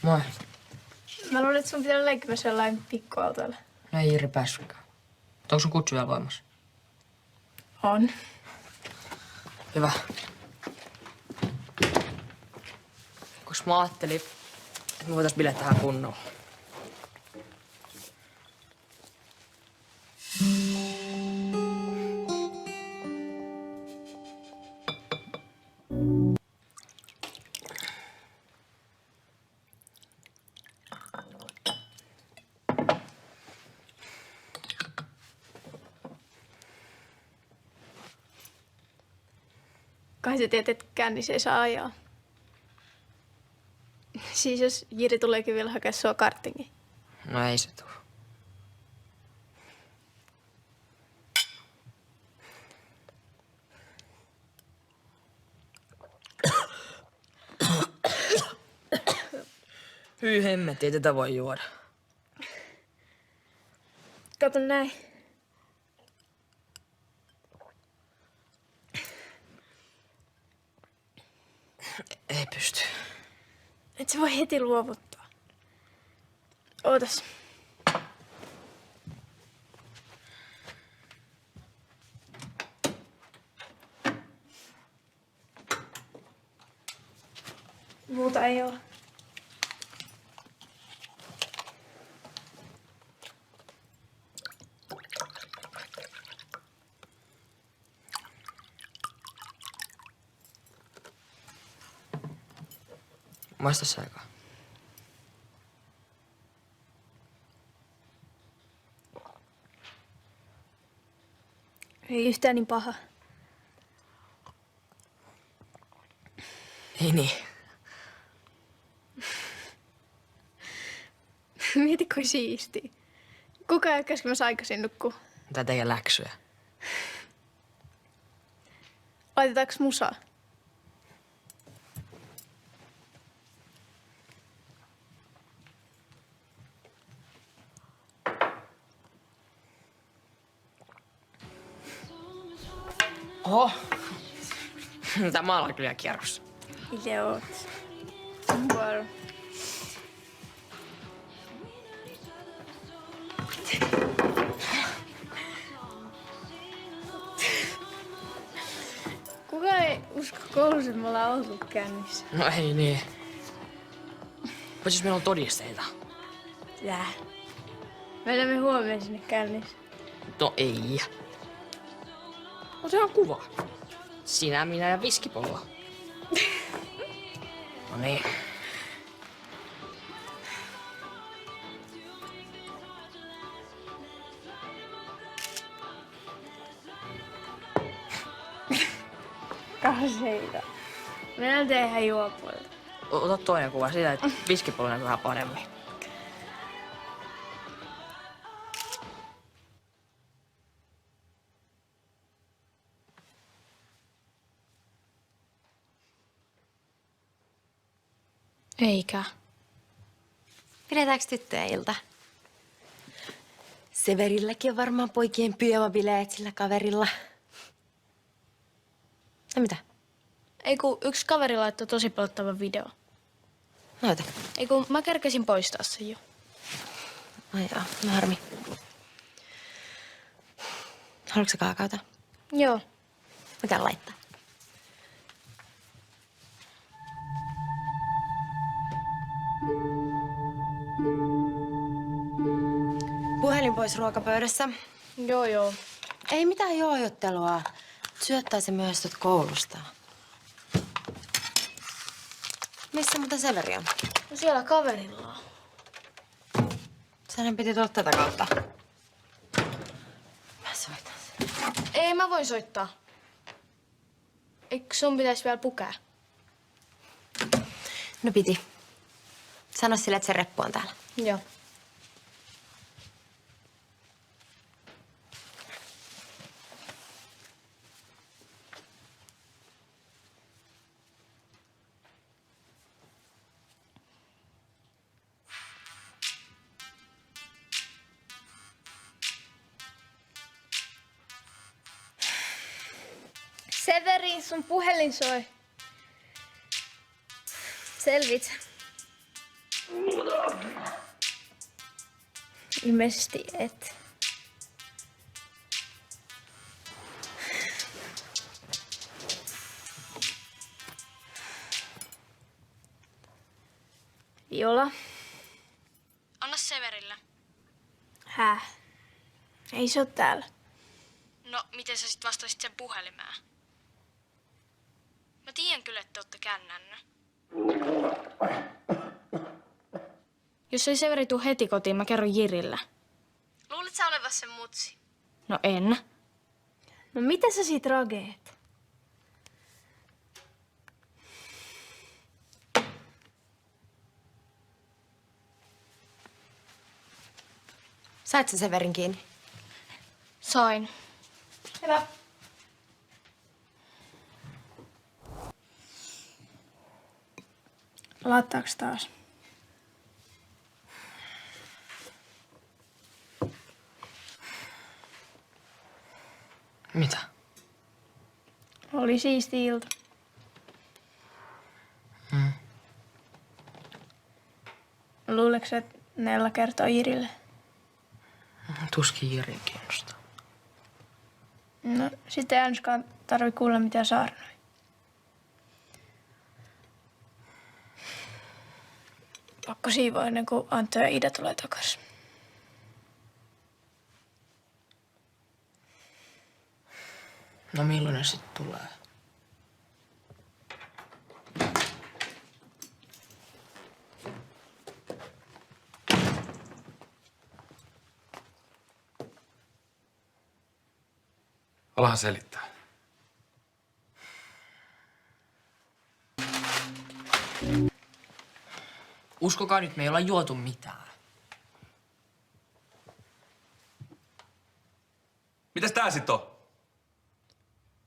Moi. Mä luulen, että sun pitää olla leikkimässä jollain pikkuautoilla. No ei Jiri päässytkään. Onko sun kutsu vielä voimassa? On. Hyvä. Koska mä ajattelin, että me voitais bilettää tähän kunnolla. Kai sä tiedät, että kännissä ei saa ajaa. Siis jos Jiri tuleekin vielä hakea sua kartingiin. No ei se tuu. Hyi hemmetti, ei tätä voi juoda. Kato näin. Ei pysty. Et sä voi heti luovuttaa. Ootas. Muuta ei oo. Maista sä aikaa. Ei yhtään niin paha. Ei niin. Mieti, kuin siistiä. Kuka ei käskemässä aikaisin nukkuu? Tää tekee läksyjä. Laitetaanko musaa? Oho. Tää maala on kyllä kierrossa. Itse oot. Vuoro. Kuka ei usko koulussa, että me ollaan oltu kännissä? No ei niin. Mutta siis meillä on todisteita. Tää. Mennään me huomenna sinne kännissä. No ei. Otetaan kuva. Sinä, minä ja viskipullo. No niin. Kaseita. Mennään tehdään juopuolta. Ota toinen kuva siitä, että viskipullo näkyy vähän paremmin. Eikä. Pidetäänkö tyttöjen ilta? Severilläkin on varmaan poikien pyjamabileet sillä kaverilla. No mitä? Ei kun yksi kaveri laittoi tosi pelottavan video. Näytä. Ei kun mä kerkesin poistaa sen jo. Ai joo, no harmi. Haluatko sä kaakaota? Joo. Mä käyn laittaa. Puhelin pois ruokapöydässä. Joo. Ei mitään joojottelua. Syöttää se myös tuot koulusta. Missä muuten Severi on? No siellä kaverilla on. Sehän piti tulla tätä kautta. Mä soitan sen. Ei, mä voin soittaa. Eikö sun pitäisi vielä pukea? No piti. Sano sille, että se reppu on täällä. Joo. Severi, sun puhelin soi. Selvit. Ilmeisesti et. Viola. Anna Severille. Häh? Ei se oo täällä. No, miten sä sit vastasit sen puhelimeen? Mä tiedän kyllä, että te ootte kännännyt. Jos ei Severi tuu heti kotiin, mä kerron Jirille. Luulit sä olevas sen mutsi? No en. No mitä sä siitä rageet? Sait sä Severin kiinni? Sain. Hyvä. Laittaaks taas? Mitä? Oli siisti ilta. Luuleeko, että Nella kertoo Jirille? Tuskin Jirin kiinnostaa. No, sitten ei ainakaan tarvi kuulla mitään saarnoja. Pakko siivoa ennen kuin Antto ja Ida tulee takaisin. No milloin ne sitten tulee? Alahan selittää. Uskokaa nyt, me ei olla juotu mitään. Mitäs tää sit on?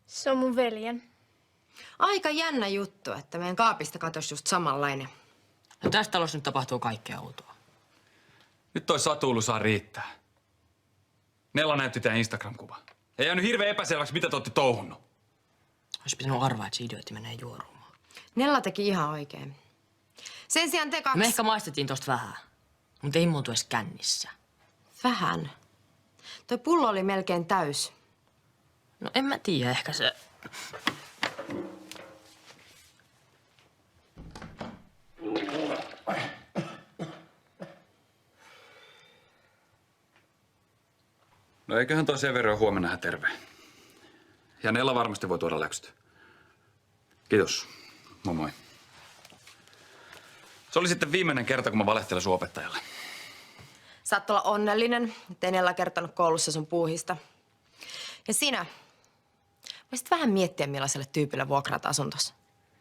Se on mun veljen. Aika jännä juttu, että meidän kaapista katosi just samanlainen. No tässä talossa nyt tapahtuu kaikkea outoa. Nyt toi satuilu saa riittää. Nella näytti tää Instagram-kuva. Ei jäänyt hirveän epäselväksi, mitä te ootte touhunnut. Olisi pitänyt arvaa, että se idiootti menee juorumaan. Nella teki ihan oikein. Sen sijaan te kaksi... Me ehkä maistettiin tosta vähän, mutta ei muutu edes kännissä. Vähän. Toi pullo oli melkein täys. No en mä tiedä, ehkä se... No eiköhän toi Severi ole huomenna ihan terve. Ja Nella varmasti voi tuoda läksyt. Kiitos. Moi moi. Se oli sitten viimeinen kerta, kun mä valehtelen sun opettajalle. Saat olla onnellinen, ettei Nella kertonut koulussa sun puuhista. Ja sinä voisit vähän miettiä, millaiselle tyypille vuokraat asuntos.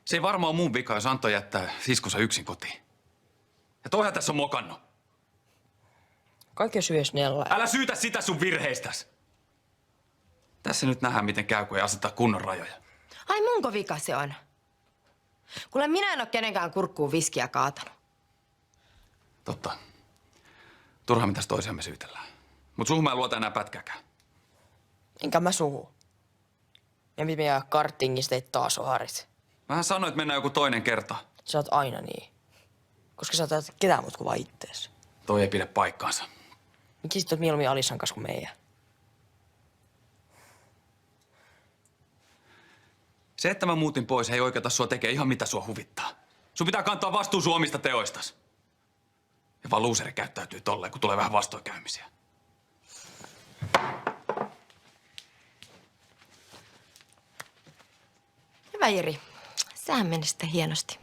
Se ei varmaan ole mun vika, jos Antto jättää siskonsa yksin kotiin. Ja toihan tässä on mokannut. Kaikki syys Nella. Älä syytä sitä sun virheistäs. Tässä nyt nähdään, miten käy, kun ei aseta kunnon rajoja. Ai munko vika se on? Kuule, minä en ole kenenkään kurkkuun viskiä kaatanut. Totta. Turha mitäs toisiamme syytellään. Mut suhun mä en luota enää pätkääkään. Enkä mä suhu. Ja mitä me jää kartingista teit taas oharit. Mähän sanoin, että mennään joku toinen kerta. Sä oot aina niin. Koska sä oot ketään mut kuin vaan ittees. Toi ei pidä paikkaansa. Miksi sit oot mieluummin Alissan kanssa kuin meidän? Se, että mä muutin pois, ei oikeuta sua tekee ihan mitä sua huvittaa. Sun pitää kantaa vastuu sun omista teoistas. Ja vaan luuseri käyttäytyy tolleen, kun tulee vähän vastoinkäymisiä. Hyvä Jiri. Sähän meni sitten hienosti.